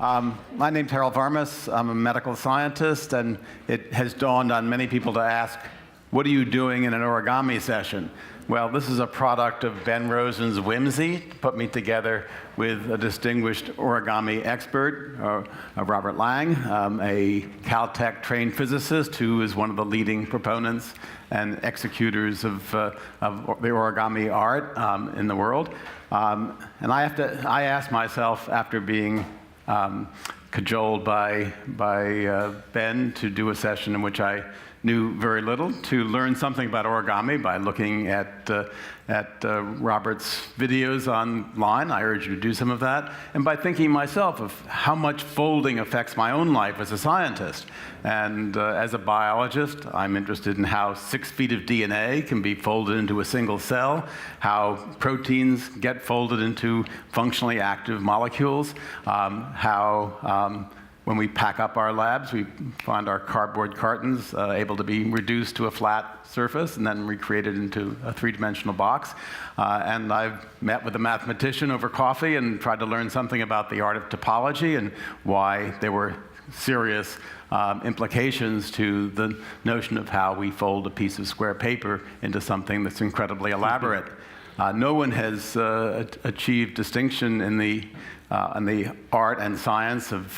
My name's Harold Varmus. I'm a medical scientist, and it has dawned on many people to ask, what are you doing in an origami session? Well, this is a product of Ben Rosen's whimsy to put me together with a distinguished origami expert, Robert Lang, a Caltech-trained physicist who is one of the leading proponents and executors of the origami art in the world. And I asked myself, after being cajoled by Ben to do a session in which I knew very little, to learn something about origami by looking at Robert's videos online. I urge you to do some of that. And by thinking myself of how much folding affects my own life as a scientist. And as a biologist, I'm interested in how 6 feet of DNA can be folded into a single cell, how proteins get folded into functionally active molecules, how when we pack up our labs, we find our cardboard cartons able to be reduced to a flat surface and then recreated into a three-dimensional box. And I've met with a mathematician over coffee and tried to learn something about the art of topology and why there were serious implications to the notion of how we fold a piece of square paper into something that's incredibly elaborate. No one has achieved distinction in the art and science of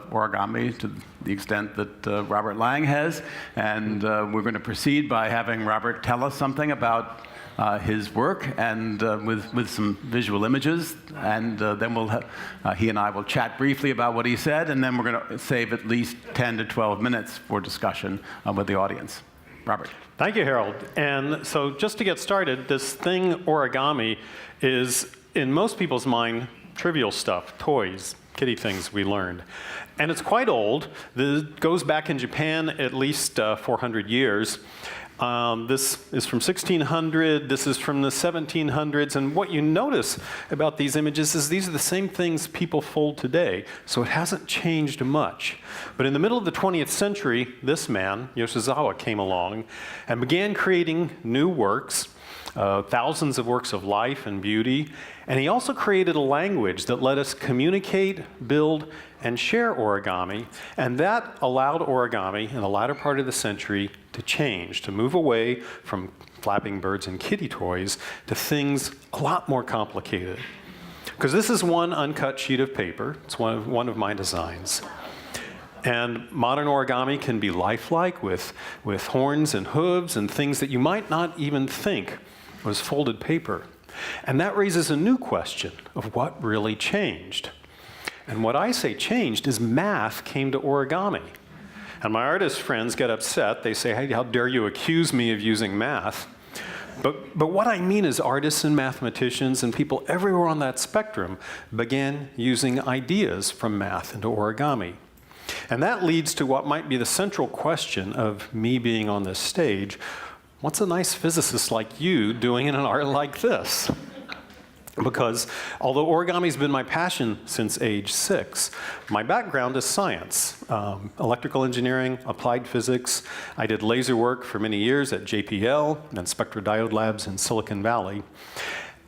origami to the extent that Robert Lang has. And we're going to proceed by having Robert tell us something about his work and with some visual images. And then he and I will chat briefly about what he said, and then we're going to save at least 10 to 12 minutes for discussion with the audience. Robert. Thank you, Harold. And so just to get started, this thing origami is, in most people's mind, trivial stuff, toys, kiddie things we learned. And it's quite old. This goes back in Japan at least 400 years. This is from 1600, this is from the 1700s, and what you notice about these images is these are the same things people fold today, so it hasn't changed much. But in the middle of the 20th century, this man, Yoshizawa, came along and began creating new works, thousands of works of life and beauty, and he also created a language that let us communicate, build, and share origami, and that allowed origami in the latter part of the century to change, to move away from flapping birds and kiddie toys to things a lot more complicated. Because this is one uncut sheet of paper. It's one of my designs. And modern origami can be lifelike with horns and hooves and things that you might not even think was folded paper. And that raises a new question of what really changed. And what I say changed is math came to origami. And my artist friends get upset. They say, hey, how dare you accuse me of using math? But what I mean is artists and mathematicians and people everywhere on that spectrum began using ideas from math into origami. And that leads to what might be the central question of me being on this stage. What's a nice physicist like you doing in an art like this? Because although origami's been my passion since age 6, my background is science, electrical engineering, applied physics. I did laser work for many years at JPL and spectrodiode labs in Silicon Valley.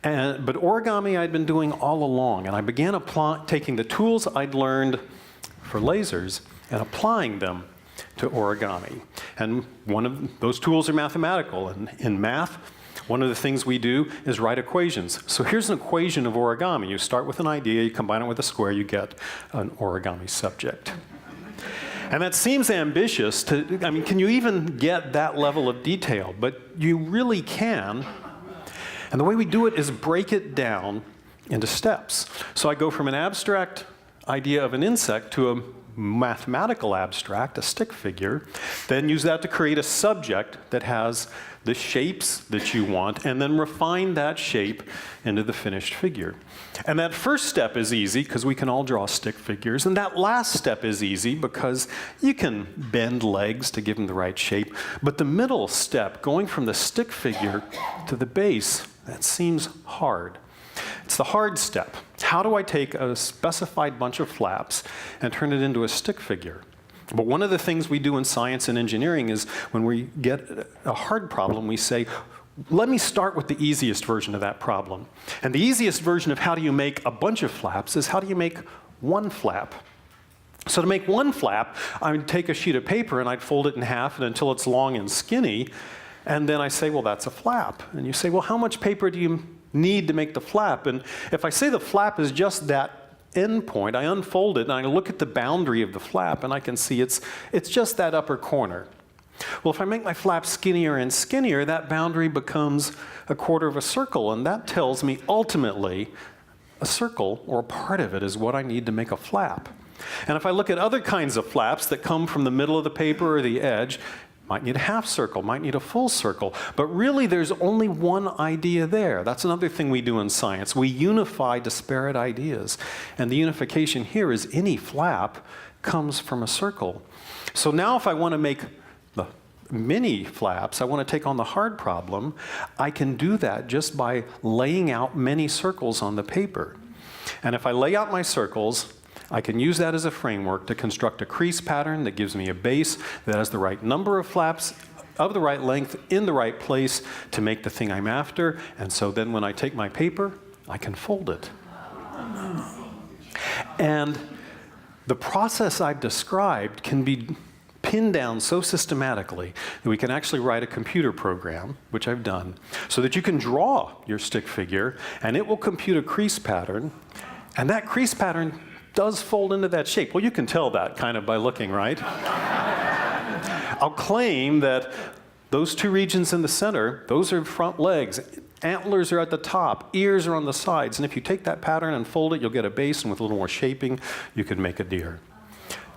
But origami I'd been doing all along, and I began taking the tools I'd learned for lasers and applying them to origami. And one of those tools are mathematical, and in math, one of the things we do is write equations. So here's an equation of origami. You start with an idea, you combine it with a square, you get an origami subject. And that seems ambitious can you even get that level of detail? But you really can. And the way we do it is break it down into steps. So I go from an abstract idea of an insect to a mathematical abstract, a stick figure, then use that to create a subject that has the shapes that you want, and then refine that shape into the finished figure. And that first step is easy, because we can all draw stick figures, and that last step is easy, because you can bend legs to give them the right shape. But the middle step, going from the stick figure to the base, that seems hard. It's the hard step. How do I take a specified bunch of flaps and turn it into a stick figure? But one of the things we do in science and engineering is when we get a hard problem, we say, let me start with the easiest version of that problem. And the easiest version of how do you make a bunch of flaps is how do you make one flap So to make one flap, I would take a sheet of paper and I'd fold it in half and until it's long and skinny, and then I say, well, that's a flap. And you say, well, how much paper do you need to make the flap? And if I say the flap is just that end point, I unfold it and I look at the boundary of the flap and I can see it's just that upper corner. Well, if I make my flap skinnier and skinnier, that boundary becomes a quarter of a circle, and that tells me ultimately a circle, or a part of it, is what I need to make a flap. And if I look at other kinds of flaps that come from the middle of the paper or the edge, might need a half circle, might need a full circle, but really there's only one idea there. That's another thing we do in science. We unify disparate ideas, and the unification here is any flap comes from a circle. So now if I want to make the mini flaps, I want to take on the hard problem, I can do that just by laying out many circles on the paper. And if I lay out my circles, I can use that as a framework to construct a crease pattern that gives me a base that has the right number of flaps of the right length in the right place to make the thing I'm after. And so then when I take my paper, I can fold it. And the process I've described can be pinned down so systematically that we can actually write a computer program, which I've done, so that you can draw your stick figure and it will compute a crease pattern, and that crease pattern does fold into that shape. Well, you can tell that kind of by looking, right? I'll claim that those two regions in the center, those are front legs. Antlers are at the top, ears are on the sides, and if you take that pattern and fold it, you'll get a base, and with a little more shaping, you can make a deer.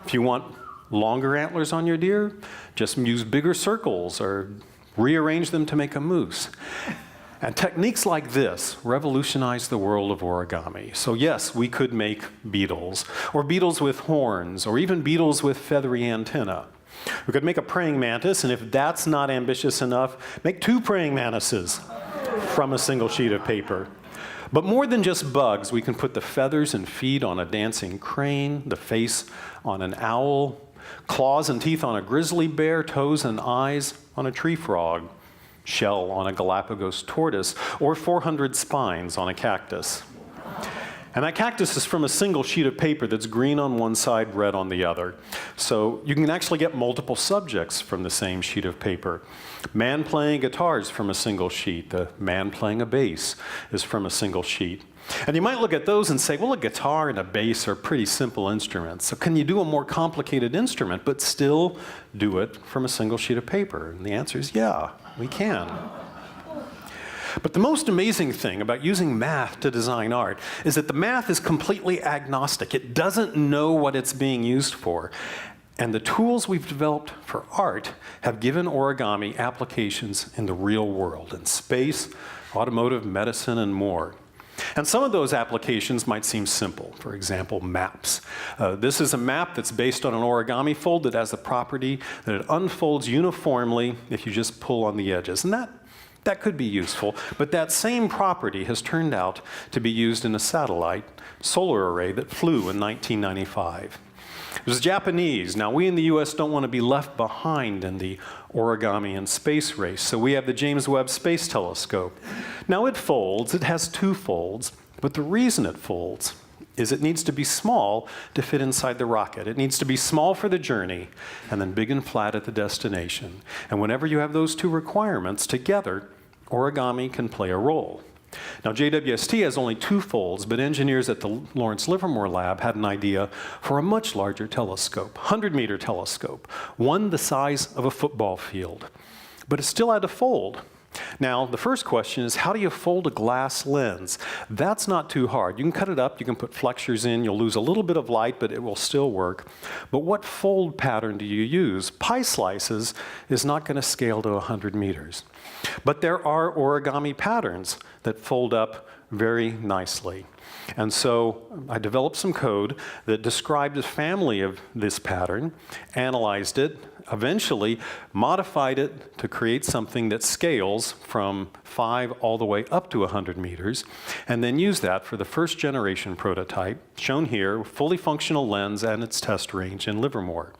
If you want longer antlers on your deer, just use bigger circles or rearrange them to make a moose. And techniques like this revolutionize the world of origami. So yes, we could make beetles, or beetles with horns, or even beetles with feathery antennae. We could make a praying mantis, and if that's not ambitious enough, make 2 praying mantises from a single sheet of paper. But more than just bugs, we can put the feathers and feet on a dancing crane, the face on an owl, claws and teeth on a grizzly bear, toes and eyes on a tree frog, shell on a Galapagos tortoise, or 400 spines on a cactus. And that cactus is from a single sheet of paper that's green on one side, red on the other. So you can actually get multiple subjects from the same sheet of paper. Man playing guitars from a single sheet. The man playing a bass is from a single sheet. And you might look at those and say, well, a guitar and a bass are pretty simple instruments. So can you do a more complicated instrument, but still do it from a single sheet of paper? And the answer is, yeah, we can. But the most amazing thing about using math to design art is that the math is completely agnostic. It doesn't know what it's being used for. And the tools we've developed for art have given origami applications in the real world, in space, automotive, medicine, and more. And some of those applications might seem simple. For example, maps. This is a map that's based on an origami fold that has the property that it unfolds uniformly if you just pull on the edges. And that could be useful, but that same property has turned out to be used in a satellite solar array that flew in 1995. It was Japanese. Now, we in the US don't want to be left behind in the origami and space race, so we have the James Webb Space Telescope. Now, it folds. It has 2 folds, but the reason it folds is it needs to be small to fit inside the rocket. It needs to be small for the journey and then big and flat at the destination. And whenever you have those 2 requirements together, origami can play a role. Now, JWST has only 2 folds, but engineers at the Lawrence Livermore Lab had an idea for a much larger telescope, 100-meter telescope, one the size of a football field. But it still had to fold. Now, the first question is, how do you fold a glass lens? That's not too hard. You can cut it up, you can put flexures in, you'll lose a little bit of light, but it will still work. But what fold pattern do you use? Pie slices is not going to scale to 100 meters. But there are origami patterns that fold up very nicely. And so I developed some code that described a family of this pattern, analyzed it, eventually modified it to create something that scales from 5 all the way up to 100 meters, and then used that for the first generation prototype, shown here, fully functional lens and its test range in Livermore.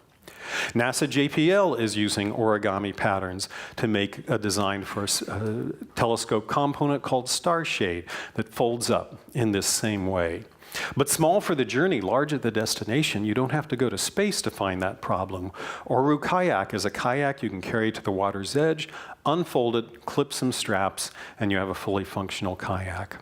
NASA JPL is using origami patterns to make a design for a telescope component called Starshade that folds up in this same way. But small for the journey, large at the destination. You don't have to go to space to find that problem. Oru Kayak is a kayak you can carry to the water's edge, unfold it, clip some straps, and you have a fully functional kayak.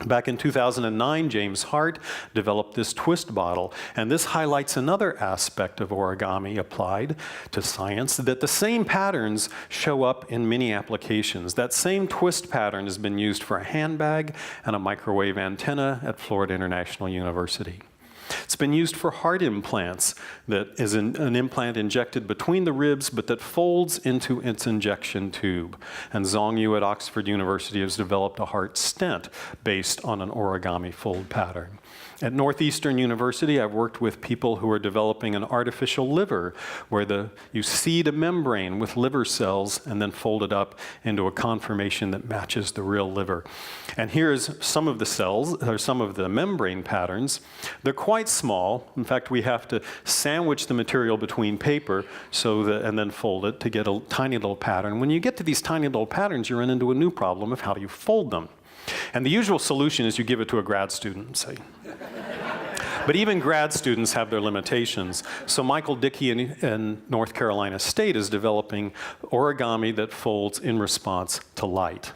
Back in 2009, James Hart developed this twist bottle, and this highlights another aspect of origami applied to science, that the same patterns show up in many applications. That same twist pattern has been used for a handbag and a microwave antenna at Florida International University. It's been used for heart implants, that is an implant injected between the ribs, but that folds into its injection tube. And Zhong Yu at Oxford University has developed a heart stent based on an origami fold pattern. At Northeastern University, I've worked with people who are developing an artificial liver, where you seed a membrane with liver cells and then fold it up into a conformation that matches the real liver. And here's some of the cells, or some of the membrane patterns. They're quite small. In fact, we have to sandwich the material between paper and then fold it to get a tiny little pattern. When you get to these tiny little patterns, you run into a new problem of how do you fold them. And the usual solution is you give it to a grad student, say. But even grad students have their limitations. So Michael Dickey in North Carolina State is developing origami that folds in response to light.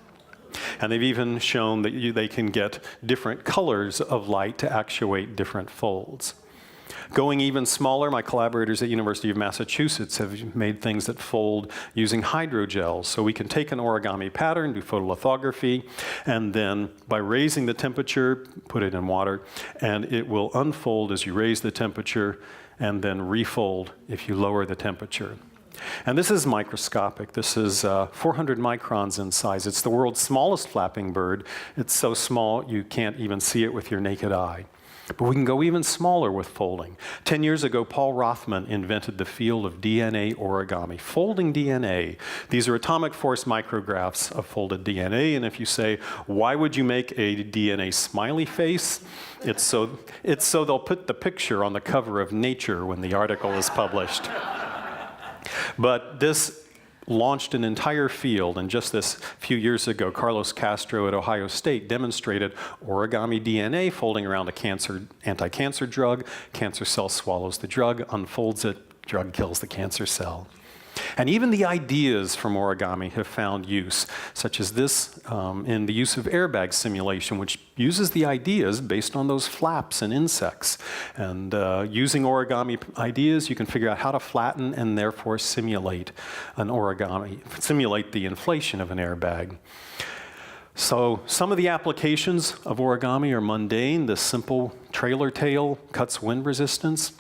And they've even shown that they can get different colors of light to actuate different folds. Going even smaller, my collaborators at University of Massachusetts have made things that fold using hydrogels. So we can take an origami pattern, do photolithography, and then by raising the temperature, put it in water, and it will unfold as you raise the temperature and then refold if you lower the temperature. And this is microscopic. This is 400 microns in size. It's the world's smallest flapping bird. It's so small you can't even see it with your naked eye. But we can go even smaller with folding. 10 years ago, Paul Rothman invented the field of DNA origami, folding DNA. These are atomic force micrographs of folded DNA, and if you say, why would you make a DNA smiley face? It's so they'll put the picture on the cover of Nature when the article is published. But this launched an entire field, and just this few years ago, Carlos Castro at Ohio State demonstrated origami DNA folding around a anti-cancer drug. Cancer cell swallows the drug, unfolds it, drug kills the cancer cell. And even the ideas from origami have found use, such as this in the use of airbag simulation, which uses the ideas based on those flaps and insects. And using origami ideas, you can figure out how to flatten and therefore simulate the inflation of an airbag. So some of the applications of origami are mundane. The simple trailer tail cuts wind resistance.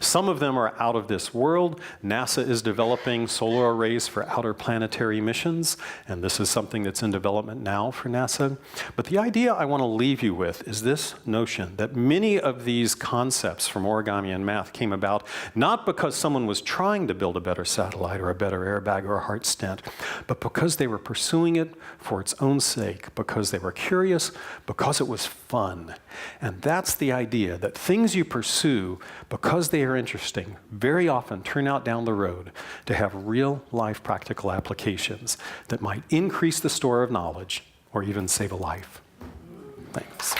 Some of them are out of this world. NASA is developing solar arrays for outer planetary missions, and this is something that's in development now for NASA. But the idea I want to leave you with is this notion that many of these concepts from origami and math came about not because someone was trying to build a better satellite or a better airbag or a heart stent, but because they were pursuing it for its own sake, because they were curious, because it was fun. And that's the idea, that things you pursue because they are interesting very often turn out down the road to have real life practical applications that might increase the store of knowledge or even save a life. Thanks.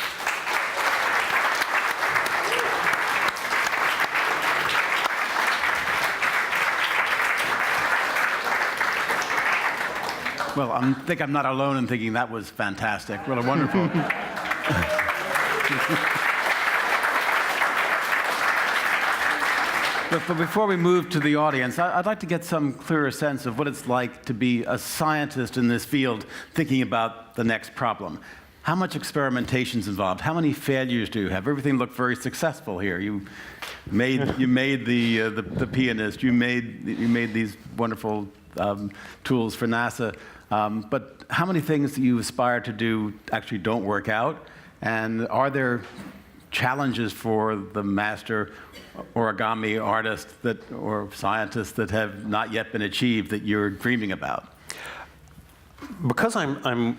Well, I think I'm not alone in thinking that was fantastic. Really wonderful. But before we move to the audience, I'd like to get some clearer sense of what it's like to be a scientist in this field thinking about the next problem. How much experimentation is involved? How many failures do you have? Everything looked very successful here. You made the pianist. You made these wonderful tools for NASA. But how many things that you aspire to do actually don't work out? And are there challenges for the master origami artist or scientists that have not yet been achieved that you're dreaming about? Because I'm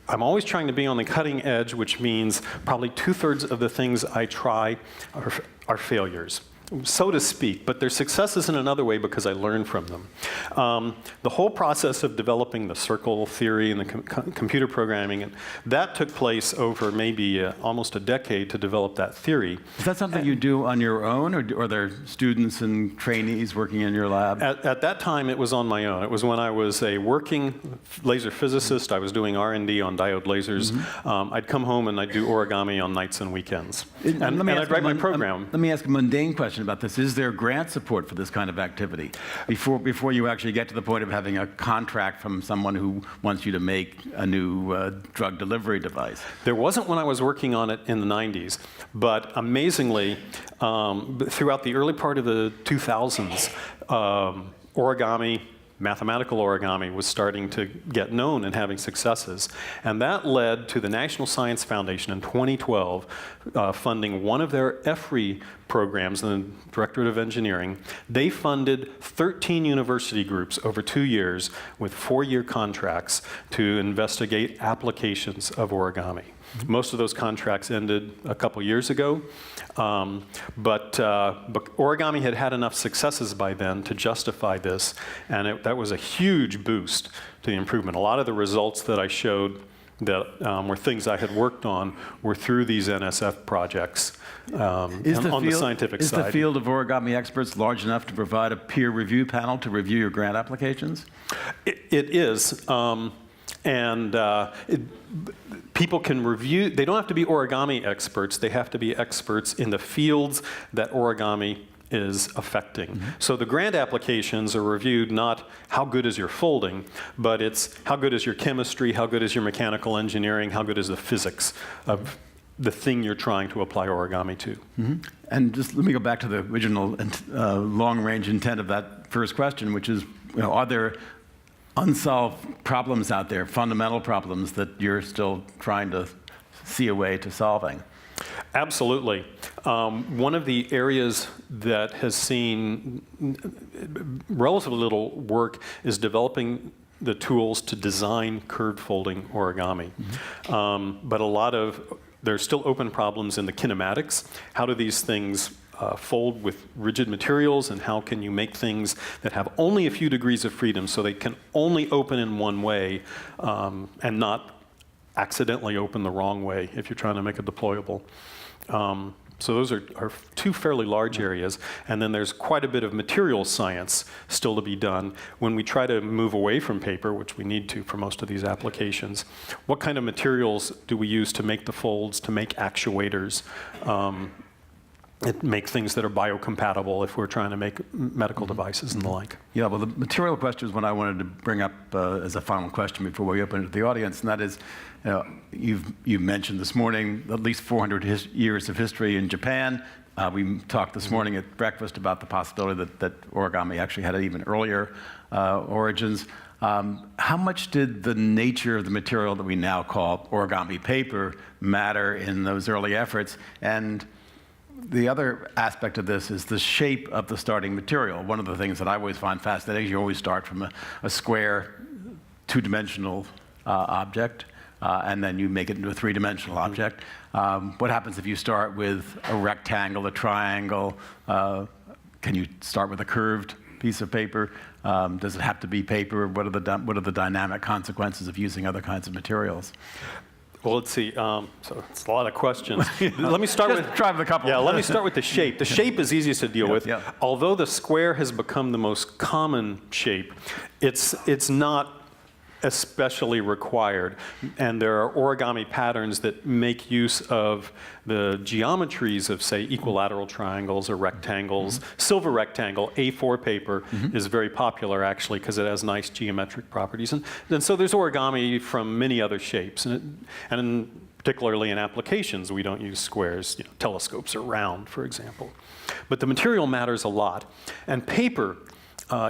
always trying to be on the cutting edge, which means probably 2/3 of the things I try are failures. so to speak, but they're successes in another way because I learned from them. The whole process of developing the circle theory and the computer programming, and that took place over maybe almost a decade to develop that theory. Is that something you do on your own, or are there students and trainees working in your lab? At that time, it was on my own. It was when I was a working laser physicist. I was doing R&D on diode lasers. I'd come home and I'd do origami on nights and weekends. And I'd write my program. Let me ask a mundane question about this. Is there grant support for this kind of activity before you actually get to the point of having a contract from someone who wants you to make a new drug delivery device? There wasn't when I was working on it in the 90s, but amazingly, throughout the early part of the 2000s, origami, mathematical origami, was starting to get known and having successes. And that led to the National Science Foundation in 2012 funding one of their EFRI programs, the Directorate of Engineering. They funded 13 university groups over 2 years with 4-year contracts to investigate applications of origami. Most of those contracts ended a couple years ago, but origami had had enough successes by then to justify this, and that was a huge boost to the improvement. A lot of the results that I showed that were things I had worked on were through these NSF projects on the scientific side. Is the field of origami experts large enough to provide a peer review panel to review your grant applications? It is. People can review, they don't have to be origami experts, they have to be experts in the fields that origami is affecting. So the grant applications are reviewed not how good is your folding, but it's how good is your chemistry, how good is your mechanical engineering, how good is the physics of the thing you're trying to apply origami to. And just let me go back to the original long-range intent of that first question, which is, are there unsolved problems out there, fundamental problems that you're still trying to see a way to solving? Absolutely. One of the areas that has seen relatively little work is developing the tools to design curved folding origami. But there's still open problems in the kinematics. How do these things fold with rigid materials, and how can you make things that have only a few degrees of freedom so they can only open in one way and not accidentally open the wrong way if you're trying to make it deployable. So those are two fairly large areas, and then there's quite a bit of material science still to be done. When we try to move away from paper, which we need to for most of these applications, what kind of materials do we use to make the folds, to make actuators, make things that are biocompatible if we're trying to make medical devices and the like? Yeah, well, the material question is what I wanted to bring up as a final question before we open it to the audience, and that is, you've mentioned this morning at least 400 years of history in Japan. We talked this morning at breakfast about the possibility that origami actually had even earlier origins. How much did the nature of the material that we now call origami paper matter in those early efforts? And the other aspect of this is the shape of the starting material. One of the things that I always find fascinating is you always start from a square, two-dimensional object, and then you make it into a three-dimensional object. What happens if you start with a rectangle, a triangle? Can you start with a curved piece of paper? Does it have to be paper? What are the dynamic consequences of using other kinds of materials? Well, let's see. So it's a lot of questions. Let me start with try with a couple. Yeah, let me start with the shape. The shape is easiest to deal with. Although the square has become the most common shape, it's not especially required. And there are origami patterns that make use of the geometries of, say, equilateral triangles or rectangles. Silver rectangle, A4 paper, is very popular, actually, because it has nice geometric properties. And so there's origami from many other shapes. And particularly in applications, we don't use squares. Telescopes are round, for example. But the material matters a lot. And paper,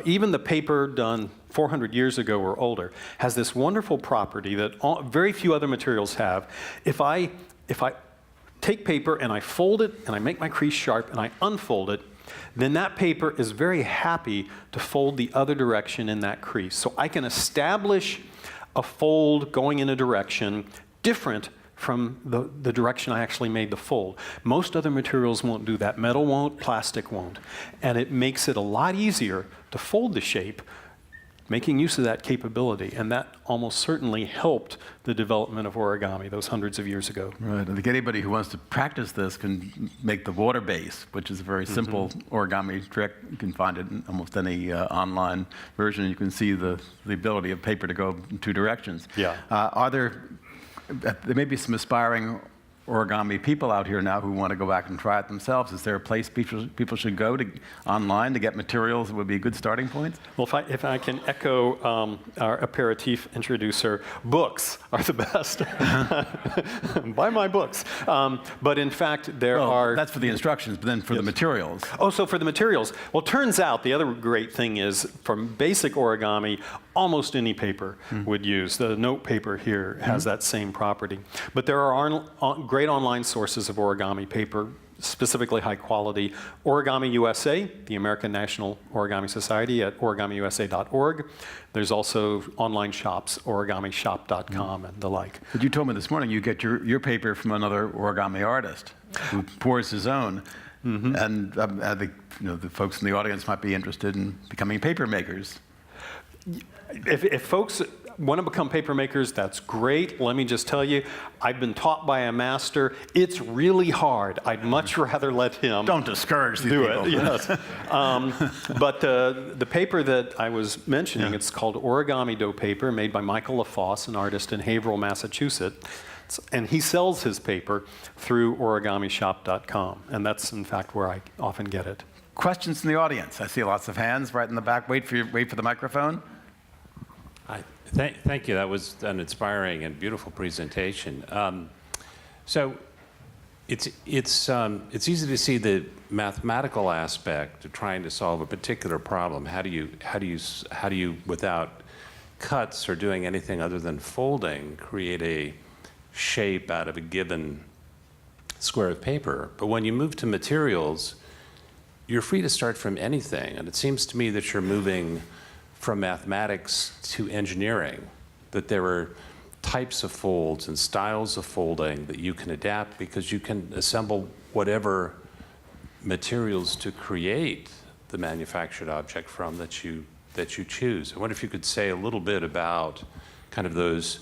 even the paper done 400 years ago or older, has this wonderful property that very few other materials have. If I take paper and I fold it and I make my crease sharp and I unfold it, then that paper is very happy to fold the other direction in that crease. So I can establish a fold going in a direction different from the direction I actually made the fold. Most other materials won't do that. Metal won't, plastic won't. And it makes it a lot easier to fold the shape, making use of that capability. And that almost certainly helped the development of origami those hundreds of years ago. Right. I think anybody who wants to practice this can make the water base, which is a very simple origami trick. You can find it in almost any online version. You can see the ability of paper to go in two directions. Yeah. There may be some aspiring origami people out here now who want to go back and try it themselves. Is there a place people should go online to get materials that would be a good starting point? Well, if I can echo our aperitif introducer, books are the best. Buy my books. But in fact, there are... That's for the instructions, but then for the materials. Oh, so for the materials. Well, turns out the other great thing is, from basic origami, almost any paper would use. The note paper here has that same property. But there are great online sources of origami paper, specifically high quality. Origami USA, the American National Origami Society, at origamiusa.org. There's also online shops, origamishop.com and the like. But you told me this morning you get your paper from another origami artist who pours his own. And I think the folks in the audience might be interested in becoming paper makers. If folks want to become paper makers, that's great. Let me just tell you, I've been taught by a master. It's really hard. I'd much rather let him Don't discourage these do people. it. Yes. But the paper that I was mentioning, it's called Origami Dough Paper, made by Michael LaFosse, an artist in Haverhill, Massachusetts. And he sells his paper through origamishop.com. And that's, in fact, where I often get it. Questions from the audience? I see lots of hands right in the back. Wait for the microphone. Thank you. That was an inspiring and beautiful presentation. So it's easy to see the mathematical aspect of trying to solve a particular problem. How do you without cuts or doing anything other than folding create a shape out of a given square of paper? But when you move to materials, you're free to start from anything, and it seems to me that you're moving from mathematics to engineering, that there are types of folds and styles of folding that you can adapt because you can assemble whatever materials to create the manufactured object from that you choose. I wonder if you could say a little bit about kind of those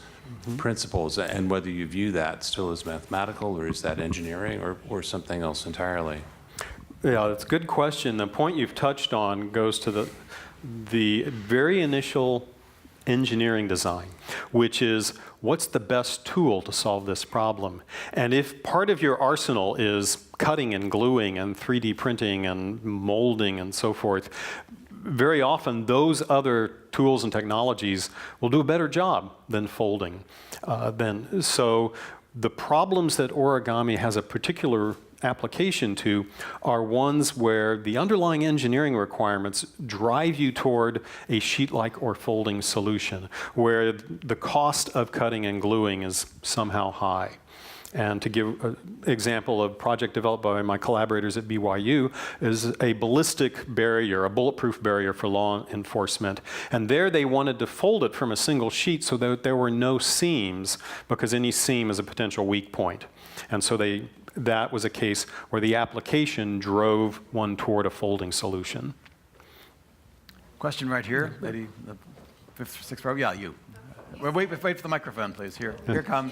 principles and whether you view that still as mathematical, or is that engineering, or something else entirely? Yeah, that's a good question. The point you've touched on goes to the very initial engineering design, which is what's the best tool to solve this problem? And if part of your arsenal is cutting and gluing and 3D printing and molding and so forth, very often those other tools and technologies will do a better job than folding. So the problems that origami has a particular application to are ones where the underlying engineering requirements drive you toward a sheet-like or folding solution, where the cost of cutting and gluing is somehow high. And to give an example of a project developed by my collaborators at BYU is a ballistic barrier, a bulletproof barrier for law enforcement. And there they wanted to fold it from a single sheet so that there were no seams, because any seam is a potential weak point. And so that was a case where the application drove one toward a folding solution. Question right here, lady, the fifth or sixth row. Yeah, you. Wait for the microphone, please. Here it comes.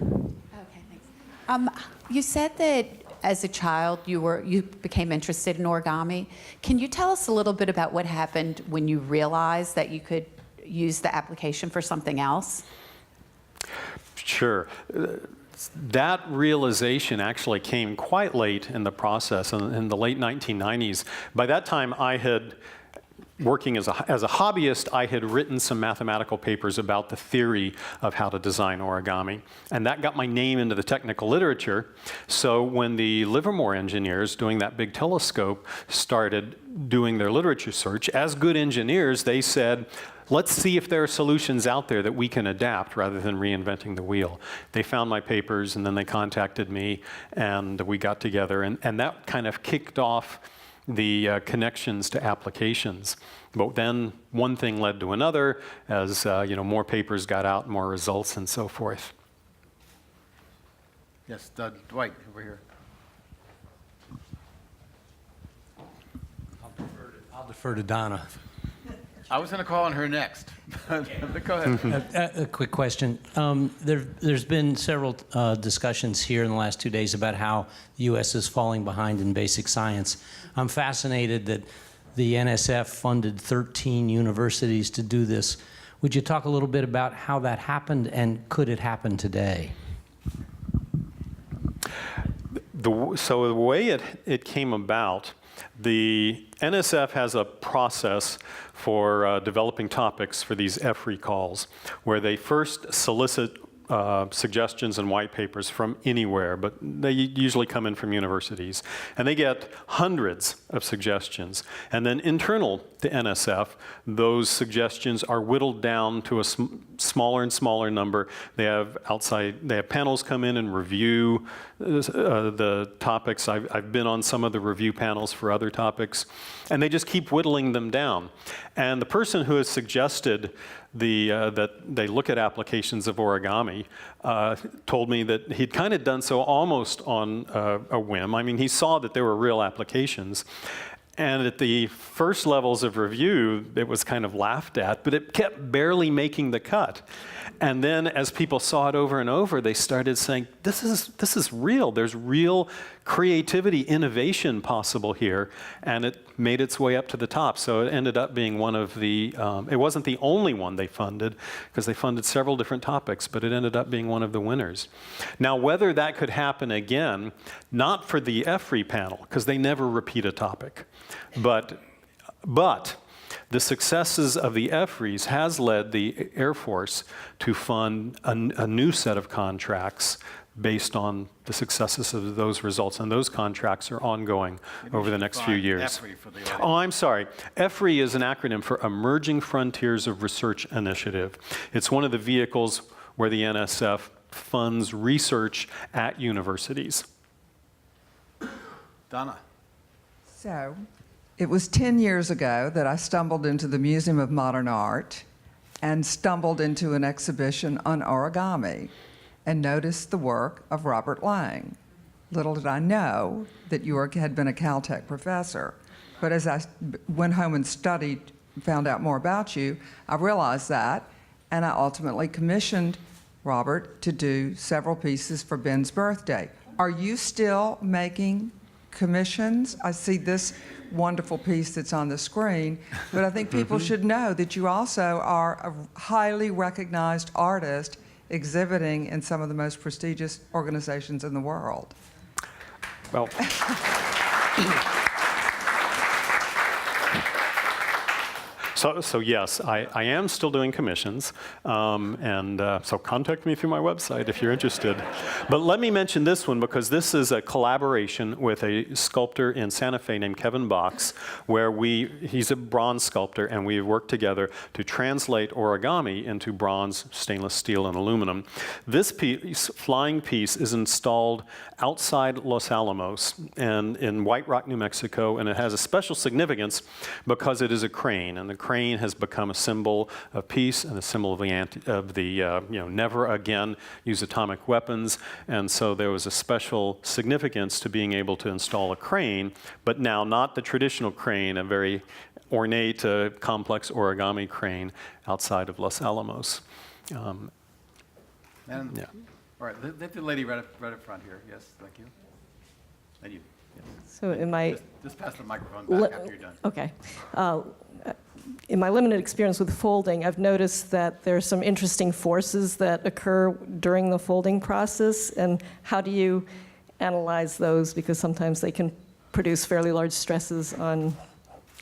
Okay, thanks. You said that as a child you became interested in origami. Can you tell us a little bit about what happened when you realized that you could use the application for something else? Sure. That realization actually came quite late in the process, in the late 1990s. By that time, I had, working as a hobbyist, I had written some mathematical papers about the theory of how to design origami. And that got my name into the technical literature. So when the Livermore engineers doing that big telescope started doing their literature search, as good engineers, they said, let's see if there are solutions out there that we can adapt rather than reinventing the wheel. They found my papers, and then they contacted me, and we got together. And that kind of kicked off the connections to applications. But then one thing led to another as more papers got out, more results, and so forth. Yes, Dwight, over here. I'll defer to Donna. I was going to call on her next. But go ahead. A quick question. There's been several discussions here in the last 2 days about how the U.S. is falling behind in basic science. I'm fascinated that the NSF funded 13 universities to do this. Would you talk a little bit about how that happened, and could it happen today? So the way it came about, the NSF has a process for developing topics for these EFRI calls, where they first solicit suggestions and white papers from anywhere, but they usually come in from universities. And they get hundreds of suggestions. And then internal to NSF, those suggestions are whittled down to a smaller and smaller number. They have panels come in and review the topics. I've been on some of the review panels for other topics, and they just keep whittling them down. And the person who has suggested that they look at applications of origami told me that he'd kind of done so almost on a whim. I mean, he saw that there were real applications. And at the first levels of review, it was kind of laughed at, but it kept barely making the cut. And then as people saw it over and over, they started saying, this is real. There's real creativity, innovation possible here. And it made its way up to the top. So it ended up being one of the, it wasn't the only one they funded, because they funded several different topics, but it ended up being one of the winners. Now, whether that could happen again, not for the EFRI panel, because they never repeat a topic, but the successes of the EFRIs has led the Air Force to fund a new set of contracts based on the successes of those results. And those contracts are ongoing over the next few years. EFRI for the audience. Oh, I'm sorry. EFRI is an acronym for Emerging Frontiers of Research Initiative. It's one of the vehicles where the NSF funds research at universities. Donna. So, it was 10 years ago that I stumbled into the Museum of Modern Art and stumbled into an exhibition on origami and noticed the work of Robert Lang. Little did I know that you had been a Caltech professor. But as I went home and studied, found out more about you, I realized that, and I ultimately commissioned Robert to do several pieces for Ben's birthday. Are you still making commissions? I see this wonderful piece that's on the screen, but I think people should know that you also are a highly recognized artist exhibiting in some of the most prestigious organizations in the world. Well, So yes, I am still doing commissions, so contact me through my website if you're interested. But let me mention this one, because this is a collaboration with a sculptor in Santa Fe named Kevin Box, where he's a bronze sculptor, and we have worked together to translate origami into bronze, stainless steel, and aluminum. This flying piece is installed outside Los Alamos and in White Rock, New Mexico, and it has a special significance because it is a crane, and the crane has become a symbol of peace and a symbol of never again use atomic weapons. And so there was a special significance to being able to install a crane, but now not the traditional crane, a very ornate, complex origami crane outside of Los Alamos. Yeah. All right, let the lady right up front here. Yes, thank you. And you. Yes. So am I... Just pass the microphone back after you're done. Okay. In my limited experience with folding, I've noticed that there are some interesting forces that occur during the folding process, and how do you analyze those? Because sometimes they can produce fairly large stresses on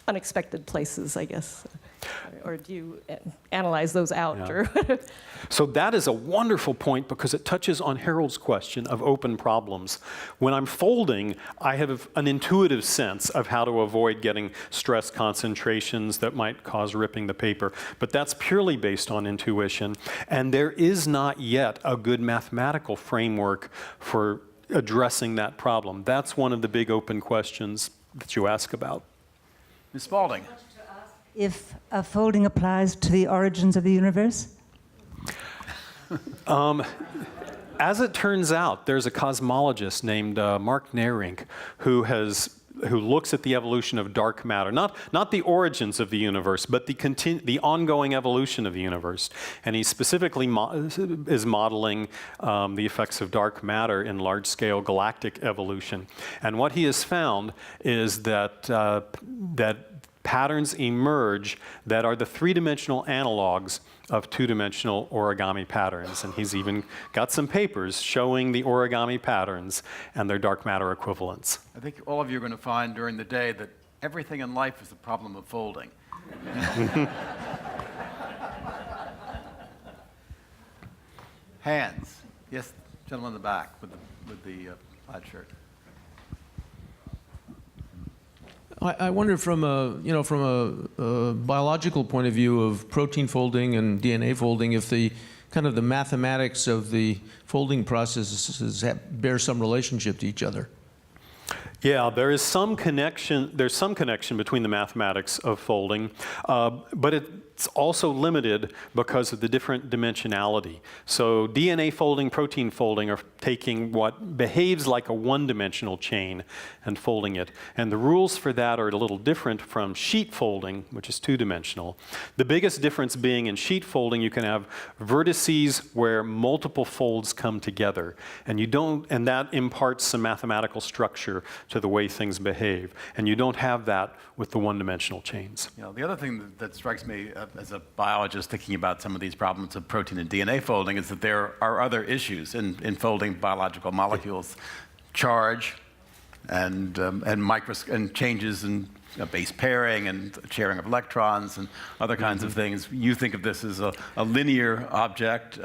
unexpected places, I guess. Or do you analyze those out? Yeah. Or So that is a wonderful point, because it touches on Harold's question of open problems. When I'm folding, I have an intuitive sense of how to avoid getting stress concentrations that might cause ripping the paper, but that's purely based on intuition. And there is not yet a good mathematical framework for addressing that problem. That's one of the big open questions that you ask about. Ms. Spalding. If folding applies to the origins of the universe? as it turns out, there's a cosmologist named Mark Nair who looks at the evolution of dark matter, not the origins of the universe, but the ongoing evolution of the universe. And he specifically is modeling the effects of dark matter in large-scale galactic evolution. And what he has found is that patterns emerge that are the three-dimensional analogs of two-dimensional origami patterns. And he's even got some papers showing the origami patterns and their dark matter equivalents. I think all of you are going to find during the day that everything in life is a problem of folding. Hands. Yes, gentleman in the back with the plaid shirt. I wonder from a biological point of view of protein folding and DNA folding, if the kind of the mathematics of the folding processes bear some relationship to each other. Yeah, there is some connection. There's some connection between the mathematics of folding, but it's also limited because of the different dimensionality. So DNA folding, protein folding are taking what behaves like a one-dimensional chain and folding it. And the rules for that are a little different from sheet folding, which is two-dimensional. The biggest difference being in sheet folding, you can have vertices where multiple folds come together, and that imparts some mathematical structure to the way things behave. And you don't have that with the one-dimensional chains. You know, the other thing that strikes me as a biologist thinking about some of these problems of protein and DNA folding is that there are other issues in folding biological molecules, charge and changes in base pairing and sharing of electrons and other kinds of things. You think of this as a linear object,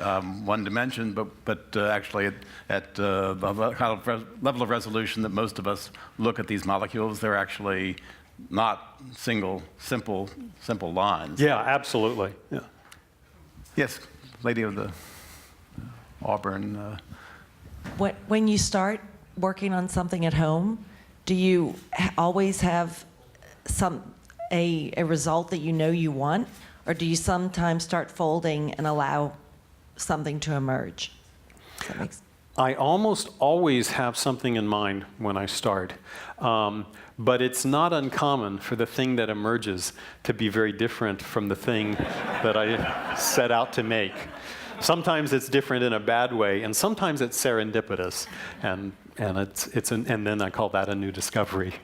one dimension, but actually at the kind of level of resolution that most of us look at these molecules, they're actually not simple lines. Yeah, absolutely. Yeah. Yes, lady of the auburn. When you start working on something at home, do you always have a result that you know you want, or do you sometimes start folding and allow something to emerge? Does that make sense? I almost always have something in mind when I start, but it's not uncommon for the thing that emerges to be very different from the thing that I set out to make. Sometimes it's different in a bad way, and sometimes it's serendipitous, and then I call that a new discovery.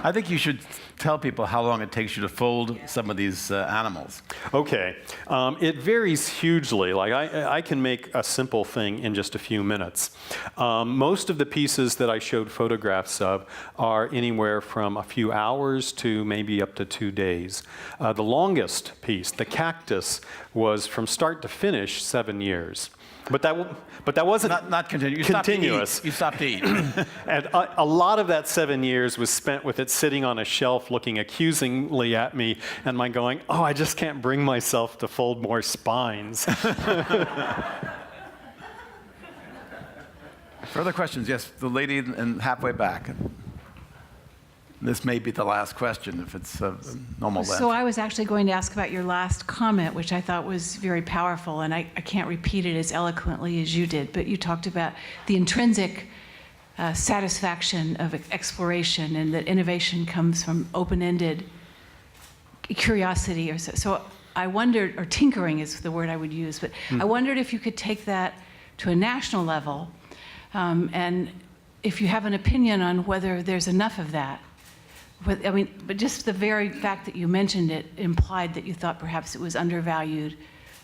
I think you should tell people how long it takes you to fold some of these animals. Okay, it varies hugely. Like I can make a simple thing in just a few minutes. Most of the pieces that I showed photographs of are anywhere from a few hours to maybe up to 2 days. The longest piece, the cactus, was from start to finish 7 years. But that wasn't not continuous. You stopped to eat. And a lot of that 7 years was spent with it sitting on a shelf looking accusingly at me and my going, oh, I just can't bring myself to fold more spines. Further questions? Yes, the lady in halfway back. This may be the last question if it's a normal length. So I was actually going to ask about your last comment, which I thought was very powerful, and I can't repeat it as eloquently as you did, but you talked about the intrinsic satisfaction of exploration and that innovation comes from open-ended curiosity. So I wondered, or tinkering is the word I would use, but I wondered if you could take that to a national level, and if you have an opinion on whether there's enough of that. But just the very fact that you mentioned it implied that you thought perhaps it was undervalued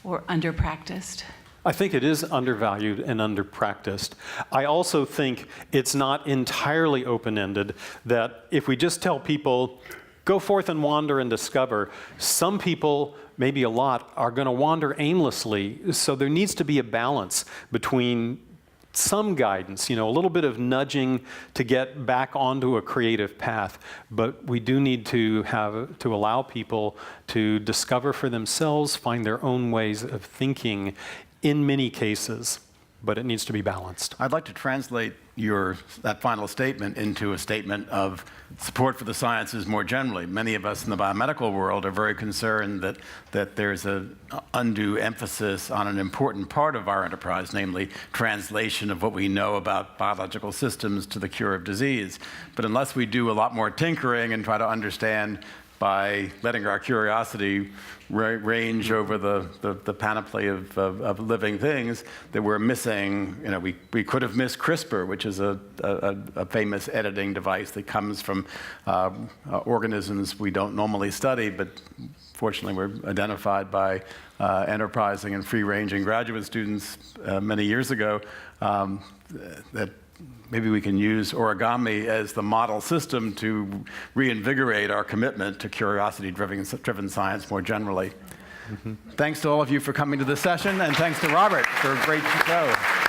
or underpracticed. I think it is undervalued and underpracticed. I also think it's not entirely open-ended, that if we just tell people, go forth and wander and discover, some people, maybe a lot, are going to wander aimlessly. So there needs to be a balance between some guidance, a little bit of nudging to get back onto a creative path, but we do need to allow people to discover for themselves, find their own ways of thinking in many cases. but it needs to be balanced. I'd like to translate that final statement into a statement of support for the sciences more generally. Many of us in the biomedical world are very concerned that there's an undue emphasis on an important part of our enterprise, namely translation of what we know about biological systems to the cure of disease. But unless we do a lot more tinkering and try to understand by letting our curiosity range over the panoply of living things, that we're missing. We could have missed CRISPR, which is a famous editing device that comes from organisms we don't normally study, but fortunately were identified by enterprising and free-ranging graduate students many years ago, that maybe we can use origami as the model system to reinvigorate our commitment to curiosity-driven science more generally. Thanks to all of you for coming to this session, and thanks to Robert for a great show.